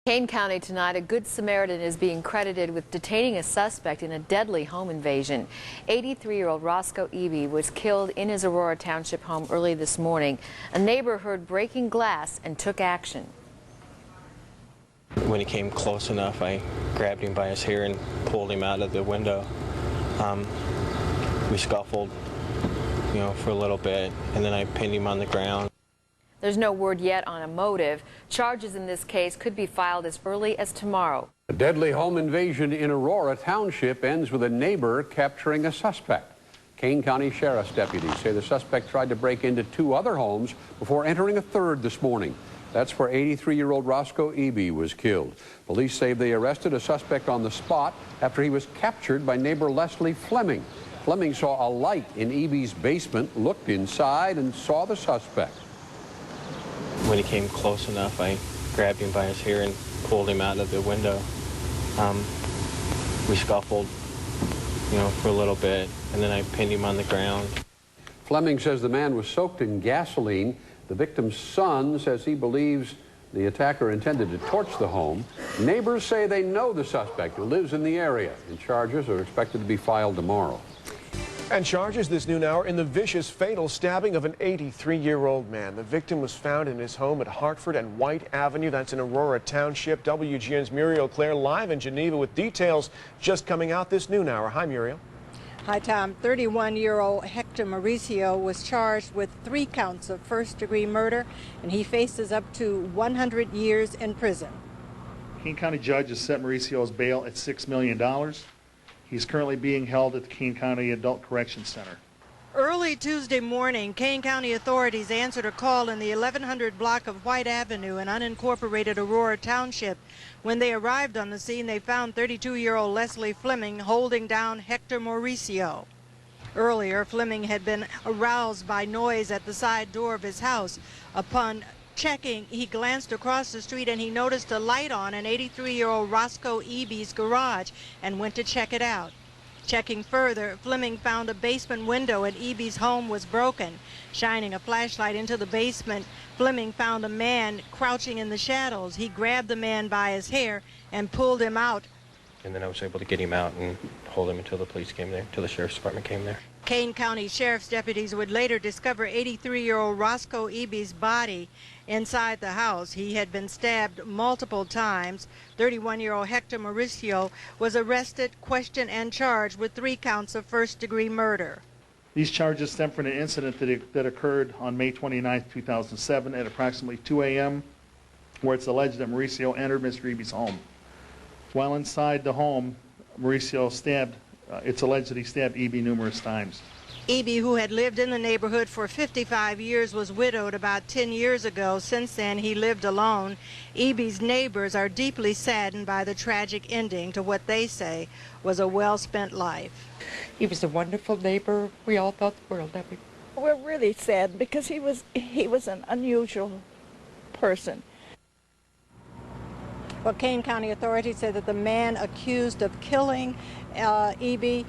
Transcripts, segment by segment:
Kane County tonight, a Good Samaritan is being credited with detaining a suspect in a deadly home invasion. 83-year-old Roscoe Ebey was killed in his Aurora Township home early this morning. A neighbor heard breaking glass and took action. When he came close enough, I grabbed him by his hair and pulled him out of the window. We scuffled, for a little bit, and then I pinned him on the ground. There's no word yet on a motive. Charges in this case could be filed as early as tomorrow. A deadly home invasion in Aurora Township ends with a neighbor capturing a suspect. Kane County Sheriff's deputies say the suspect tried to break into 2 other homes before entering a 3rd this morning. That's where 83-year-old Roscoe Ebey was killed. Police say they arrested a suspect on the spot after he was captured by neighbor Leslie Fleming. Fleming saw a light in Ebey's basement, looked inside, and saw the suspect. When he came close enough, I grabbed him by his hair and pulled him out of the window. We scuffled, for a little bit, and then I pinned him on the ground. Fleming says the man was soaked in gasoline. The victim's son says he believes the attacker intended to torch the home. Neighbors say they know the suspect who lives in the area, and charges are expected to be filed tomorrow. And charges this noon hour in the vicious, fatal stabbing of an 83-year-old man. The victim was found in his home at Hartford and White Avenue. That's in Aurora Township. WGN's Muriel Claire live in Geneva with details just coming out this noon hour. Hi, Muriel. Hi, Tom. 31-year-old Hector Mauricio was charged with 3 counts of first-degree murder, and he faces up to 100 years in prison. Kane County judge has set Mauricio's bail at $6 million. He's currently being held at the Kane County Adult Correction Center. Early Tuesday morning, Kane County authorities answered a call in the 1100 block of White Avenue in unincorporated Aurora Township. When they arrived on the scene, they found 32-year-old Leslie Fleming holding down Hector Mauricio. Earlier, Fleming had been aroused by noise at the side door of his house. Upon checking, he glanced across the street and he noticed a light on in 83-year-old Roscoe Ebey's garage and went to check it out. Checking further, Fleming found a basement window at Ebey's home was broken. Shining a flashlight into the basement, Fleming found a man crouching in the shadows. He grabbed the man by his hair and pulled him out. And then I was able to get him out and hold him until the police came there, until the sheriff's department came there. Kane County Sheriff's deputies would later discover 83-year-old Roscoe Ebey's body inside the house. He had been stabbed multiple times. 31-year-old Hector Mauricio was arrested, questioned, and charged with 3 counts of first-degree murder. These charges stem from an incident that occurred on May 29, 2007 at approximately 2 a.m. where it's alleged that Mauricio entered Mr. Ebey's home. While inside the home, Mauricio it's alleged that he stabbed Ebey numerous times. Ebey, who had lived in the neighborhood for 55 years, was widowed about 10 years ago. Since then, he lived alone. Ebey's neighbors are deeply saddened by the tragic ending to what they say was a well-spent life. He was a wonderful neighbor. We all thought the world of him. We're really sad because he was an unusual person. Well, Kane County authorities said that the man accused of killing Ebey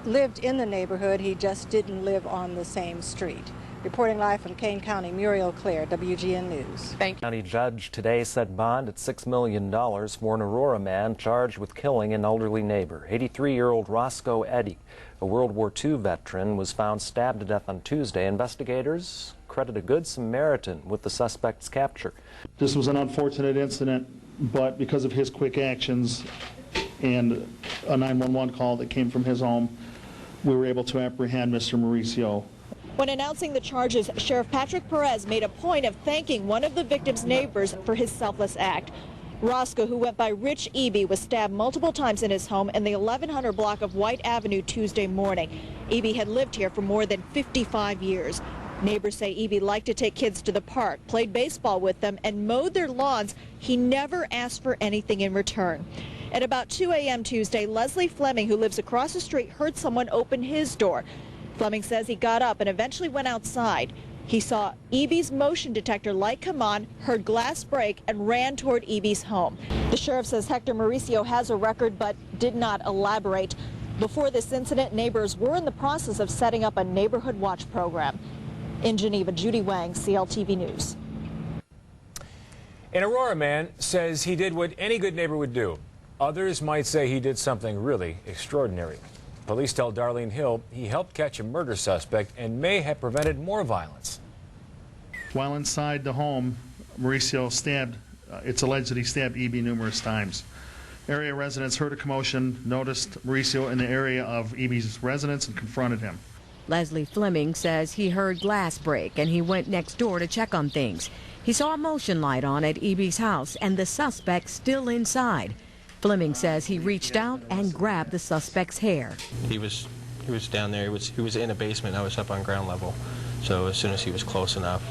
lived in the neighborhood. He just didn't live on the same street. Reporting live from Kane County, Muriel Claire, WGN News. Thank you. County judge today set bond at $6 million for an Aurora man charged with killing an elderly neighbor. 83-year-old Roscoe Ebey, a World War II veteran, was found stabbed to death on Tuesday. Investigators credit a Good Samaritan with the suspect's capture. This was an unfortunate incident, but because of his quick actions and a 911 call that came from his home, we were able to apprehend Mr. Mauricio. When announcing the charges, Sheriff Pat Perez made a point of thanking one of the victim's neighbors for his selfless act. Roscoe, who went by Rich Ebey, was stabbed multiple times in his home in the 1100 block of White Avenue Tuesday morning. Ebey had lived here for more than 55 years. Neighbors say Ebey liked to take kids to the park, played baseball with them, and mowed their lawns. He never asked for anything in return. At about 2 a.m. Tuesday, Leslie Fleming, who lives across the street, heard someone open his door. Fleming says he got up and eventually went outside. He saw Ebey's motion detector light come on, heard glass break, and ran toward Ebey's home. The sheriff says Hector Mauricio has a record but did not elaborate. Before this incident, neighbors were in the process of setting up a neighborhood watch program. In Geneva, Judy Wang, CLTV News. An Aurora man says he did what any good neighbor would do. Others might say he did something really extraordinary. Police tell Darlene Hill he helped catch a murder suspect and may have prevented more violence. While inside the home, Mauricio it's alleged that he stabbed Ebey numerous times. Area residents heard a commotion, noticed Mauricio in the area of Ebey's residence, and confronted him. Leslie Fleming says he heard glass break and he went next door to check on things. He saw a motion light on at Ebey's house and the suspect still inside. Fleming says he reached out and grabbed the suspect's hair. He was down there. He was in a basement. I was up on ground level. So as soon as he was close enough,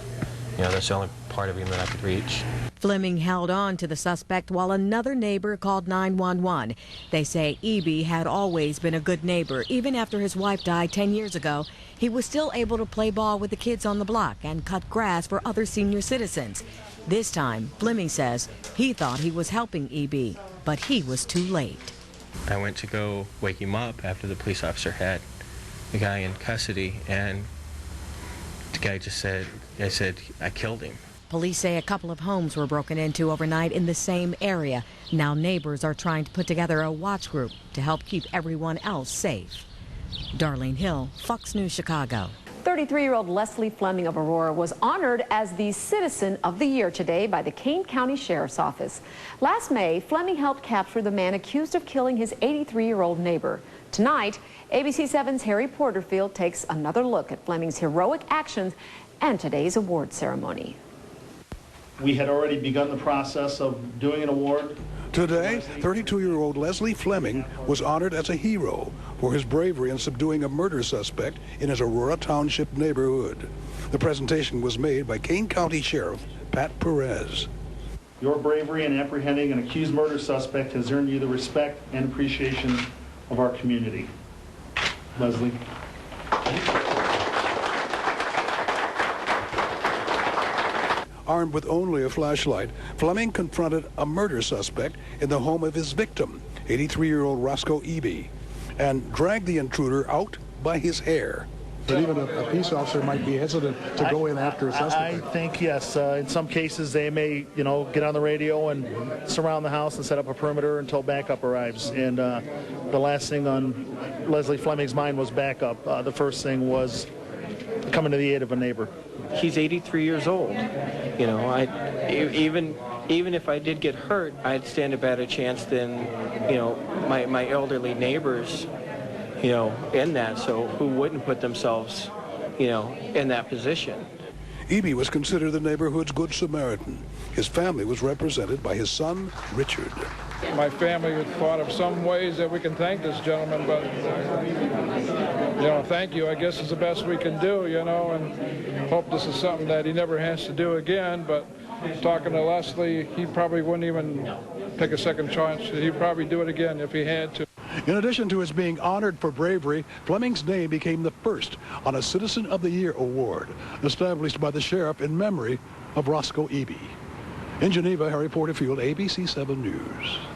that's the only part of him that I could reach. Fleming held on to the suspect while another neighbor called 911. They say Ebey had always been a good neighbor. Even after his wife died 10 years ago, he was still able to play ball with the kids on the block and cut grass for other senior citizens. This time, Fleming says he thought he was helping Ebey, but he was too late. I went to go wake him up after the police officer had the guy in custody, and the guy just said, I killed him. Police say a couple of homes were broken into overnight in the same area. Now neighbors are trying to put together a watch group to help keep everyone else safe. Darlene Hill, Fox News, Chicago. 33-year-old Leslie Fleming of Aurora was honored as the Citizen of the Year today by the Kane County Sheriff's Office. Last May, Fleming helped capture the man accused of killing his 83-year-old neighbor. Tonight, ABC 7's Harry Porterfield takes another look at Fleming's heroic actions and today's award ceremony. We had already begun the process of doing an award. Today, 32-year-old Leslie Fleming was honored as a hero for his bravery in subduing a murder suspect in his Aurora Township neighborhood. The presentation was made by Kane County Sheriff Pat Perez. Your bravery in apprehending an accused murder suspect has earned you the respect and appreciation of our community. Leslie. Armed with only a flashlight, Fleming confronted a murder suspect in the home of his victim, 83-year-old Roscoe Ebey, and dragged the intruder out by his hair. But even a peace officer might be hesitant to go in after a suspect. I think, yes. In some cases, they may, get on the radio and surround the house and set up a perimeter until backup arrives. And the last thing on Leslie Fleming's mind was backup. The first thing was coming to the aid of a neighbor. He's 83 years old. Even if I did get hurt, I'd stand a better chance than, my elderly neighbors, in that. So who wouldn't put themselves, in that position? Ebey was considered the neighborhood's Good Samaritan. His family was represented by his son, Richard. My family has thought of some ways that we can thank this gentleman, but, thank you, I guess, is the best we can do, and hope this is something that he never has to do again. But talking to Leslie, he probably wouldn't even take a second chance. He'd probably do it again if he had to. In addition to his being honored for bravery, Fleming's name became the first on a Citizen of the Year award, established by the sheriff in memory of Roscoe Ebey. In Geneva, Harry Porterfield, ABC 7 News.